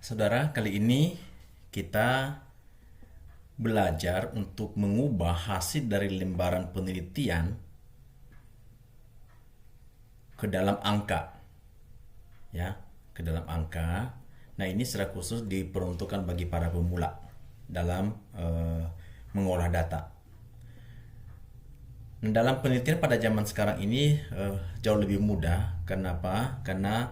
Saudara, kali ini kita belajar untuk mengubah hasil dari lembaran penelitian ke dalam angka, ya, ke dalam angka. Nah, ini secara khusus diperuntukkan bagi para pemula dalam mengolah data. Dalam penelitian pada zaman sekarang ini jauh lebih mudah. Kenapa? Karena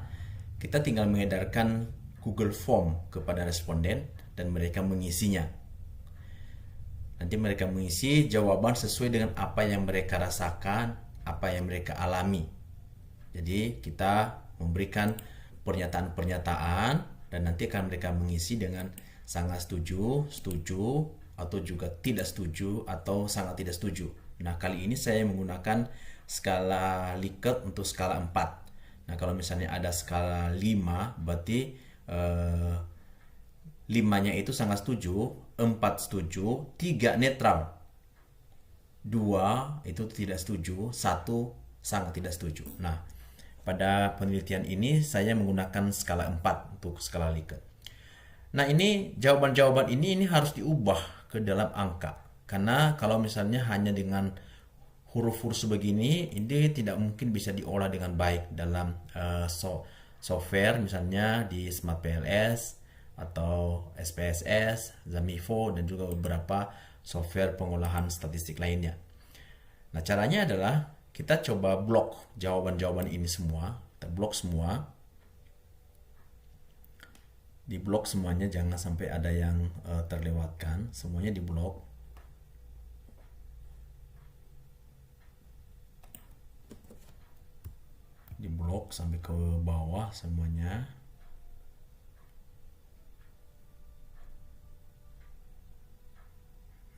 kita tinggal mengedarkan Google Form kepada responden dan mereka mengisinya. Nanti mereka mengisi jawaban sesuai dengan apa yang mereka rasakan, apa yang mereka alami. Jadi kita memberikan pernyataan-pernyataan dan nanti akan mereka mengisi dengan sangat setuju, setuju, atau juga tidak setuju, atau sangat tidak setuju. Nah, kali ini saya menggunakan skala Likert untuk skala 4. Nah, kalau misalnya ada skala 5, berarti 5-nya itu sangat setuju, 4 setuju, 3 netral, 2 itu tidak setuju, 1 sangat tidak setuju. Nah, pada penelitian ini saya menggunakan skala 4 untuk skala Likert. Nah, ini jawaban-jawaban ini harus diubah ke dalam angka. Karena kalau misalnya hanya dengan huruf-huruf sebegini, ini tidak mungkin bisa diolah dengan baik dalam software, misalnya di Smart PLS atau SPSS, Zamifo, dan juga beberapa software pengolahan statistik lainnya. Nah, caranya adalah kita coba blok jawaban-jawaban ini semua. Kita blok semua. Di blok semuanya, jangan sampai ada yang terlewatkan. Semuanya di blok. Di blok sampai ke bawah semuanya.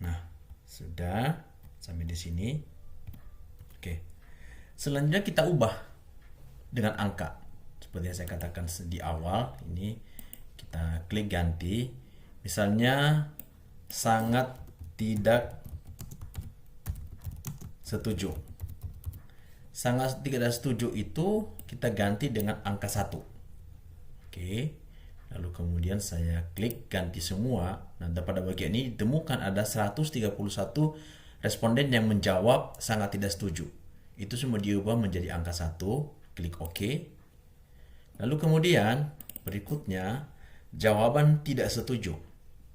Nah, sudah sampai di sini. Oke. Selanjutnya kita ubah dengan angka. Seperti yang saya katakan di awal, ini kita klik ganti. Misalnya sangat tidak setuju. Sangat tidak setuju itu kita ganti dengan angka 1. Oke. Lalu kemudian saya klik ganti semua. Nah, pada bagian ini ditemukan ada 131 responden yang menjawab sangat tidak setuju. Itu semua diubah menjadi angka 1. Klik OK. Lalu kemudian berikutnya jawaban tidak setuju.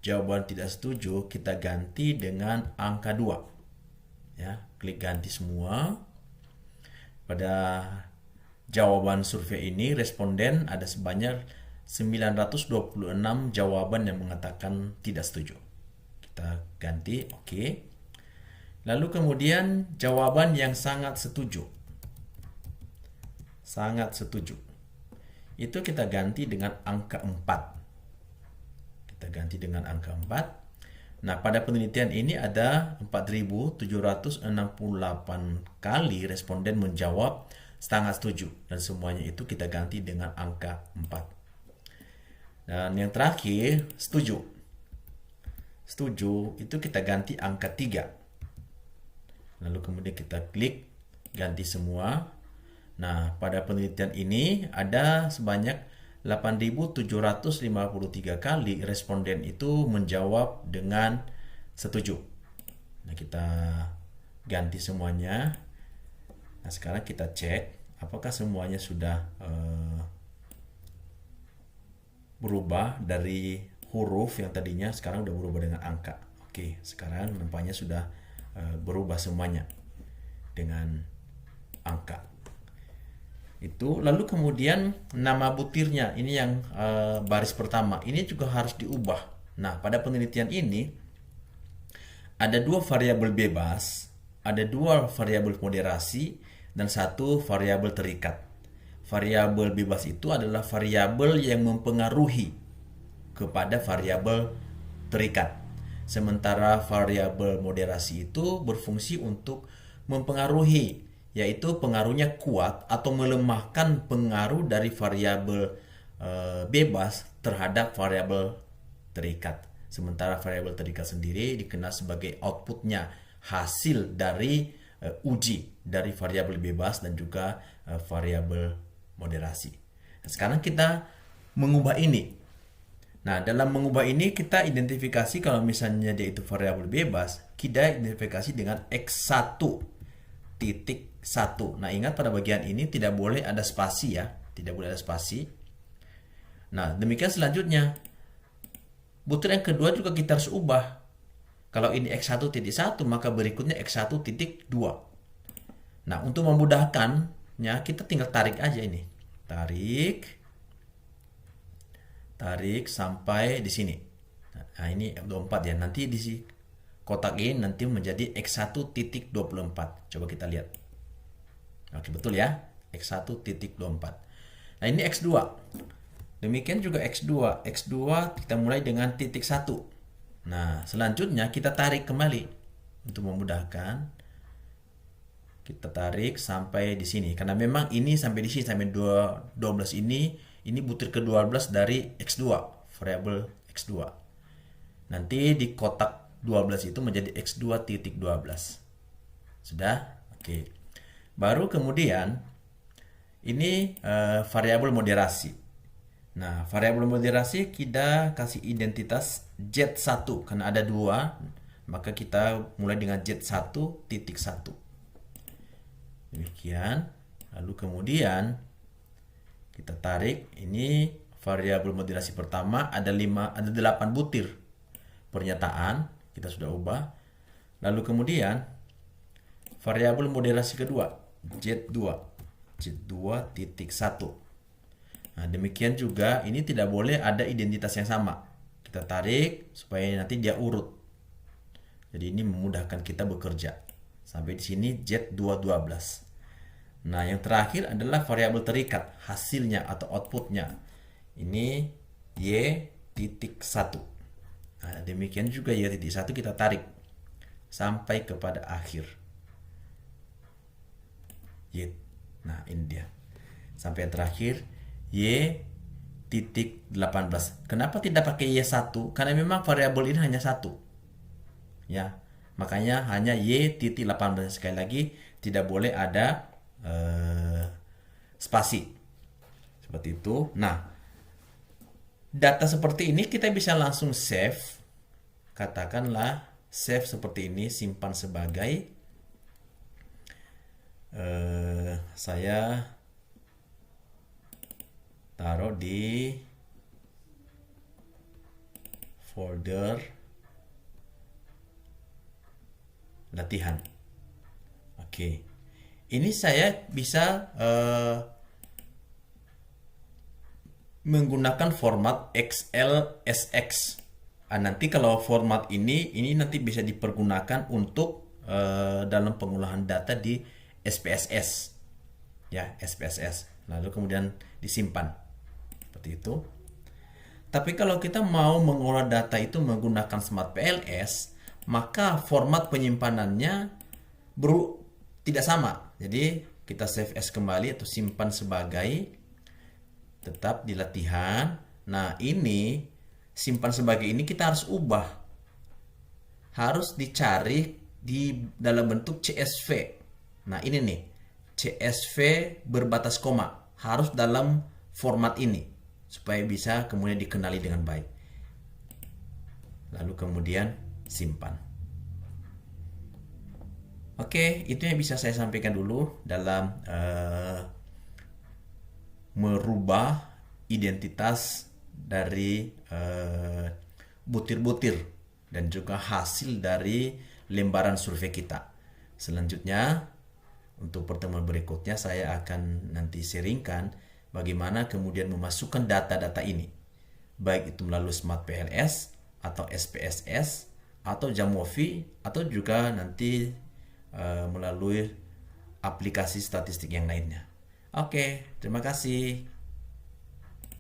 Jawaban tidak setuju kita ganti dengan angka 2. Ya, klik ganti semua. Pada jawaban survei ini responden ada sebanyak 926 jawaban yang mengatakan tidak setuju. Kita ganti OK. Lalu kemudian jawaban yang sangat setuju. Sangat setuju. Itu kita ganti dengan angka 4. Kita ganti dengan angka 4. Nah, pada penelitian ini ada 4.768 kali responden menjawab sangat setuju. Dan semuanya itu kita ganti dengan angka 4. Dan yang terakhir, setuju. Setuju itu kita ganti angka 3. Lalu kemudian kita klik ganti semua. Nah, pada penelitian ini ada sebanyak 8.753 kali responden itu menjawab dengan setuju. Nah, kita ganti semuanya. Nah, sekarang kita cek apakah semuanya sudah berubah dari huruf yang tadinya sekarang udah berubah dengan angka. Oke, sekarang nampaknya sudah berubah semuanya dengan angka. Itu lalu kemudian nama butirnya ini yang baris pertama ini juga harus diubah. Nah, pada penelitian ini ada 2 variabel bebas, ada 2 variabel moderasi, dan 1 variabel terikat. Variabel bebas itu adalah variabel yang mempengaruhi kepada variabel terikat. Sementara variabel moderasi itu berfungsi untuk mempengaruhi, yaitu pengaruhnya kuat atau melemahkan pengaruh dari variabel bebas terhadap variabel terikat. Sementara variabel terikat sendiri dikenal sebagai outputnya, hasil dari uji dari variabel bebas dan juga variabel moderasi. Nah, sekarang kita mengubah ini. Nah, dalam mengubah ini kita identifikasi kalau misalnya dia itu variabel bebas, kita identifikasi dengan x1 titik 1. Nah, ingat pada bagian ini tidak boleh ada spasi ya, tidak boleh ada spasi. Nah, demikian selanjutnya. Butir yang kedua juga kita harus ubah. Kalau ini x1 titik 1, maka berikutnya x1 titik 2. Nah, untuk memudahkannya, kita tinggal tarik aja ini. Tarik sampai di sini. Nah, ini 24 ya. Nanti di kotak ini nanti menjadi x1 titik 24. Coba kita lihat. Oke, betul ya. x1 titik 24. Nah, ini x2. Demikian juga x2. x2 kita mulai dengan titik 1. Nah, selanjutnya kita tarik kembali. Untuk memudahkan, kita tarik sampai di sini. Karena memang ini sampai di sini, sampai 12 ini butir ke-12 dari x2, variabel x2. Nanti di kotak 12 itu menjadi x2 titik 12. Sudah? Oke. Baru kemudian ini variabel moderasi. Nah, variabel moderasi kita kasih identitas Z1 karena ada 2, maka kita mulai dengan Z1 titik 1. Demikian. Lalu kemudian kita tarik, ini variabel moderasi pertama ada 8 butir pernyataan, kita sudah ubah. Lalu kemudian variabel moderasi kedua Z2 titik 1. Nah, demikian juga ini tidak boleh ada identitas yang sama. Kita tarik supaya nanti dia urut. Jadi ini memudahkan kita bekerja. Sampai di sini Z212. Nah, yang terakhir adalah variabel terikat, hasilnya atau outputnya. Ini Y.1. Nah, demikian juga Y.1 kita tarik sampai kepada akhir. Y. Nah, ini dia. Sampai yang terakhir Y.18. Kenapa tidak pakai Y1? Karena memang variabel ini hanya satu. Ya, makanya hanya Y.18. Sekali lagi, tidak boleh ada spasi seperti itu. Nah, data seperti ini kita bisa langsung save. Katakanlah save seperti ini, simpan sebagai saya taruh di folder latihan. Oke. Ini saya bisa menggunakan format XLSX. Nanti kalau format ini nanti bisa dipergunakan untuk dalam pengolahan data di SPSS. Ya, SPSS. Lalu kemudian disimpan. Seperti itu. Tapi kalau kita mau mengolah data itu menggunakan Smart PLS, maka format penyimpanannya tidak sama. Jadi kita save as kembali atau simpan sebagai, tetap di latihan. Nah, ini simpan sebagai ini kita harus ubah. Harus dicari di dalam bentuk CSV. Nah, ini nih. CSV berbatas koma. Harus dalam format ini supaya bisa kemudian dikenali dengan baik. Lalu kemudian simpan. Oke, itu yang bisa saya sampaikan dulu dalam merubah identitas dari butir-butir dan juga hasil dari lembaran survei kita. Selanjutnya, untuk pertemuan berikutnya saya akan nanti sharingkan bagaimana kemudian memasukkan data-data ini, baik itu melalui Smart PLS atau SPSS atau Jamovi atau juga nanti melalui aplikasi statistik yang lainnya. Oke, terima kasih.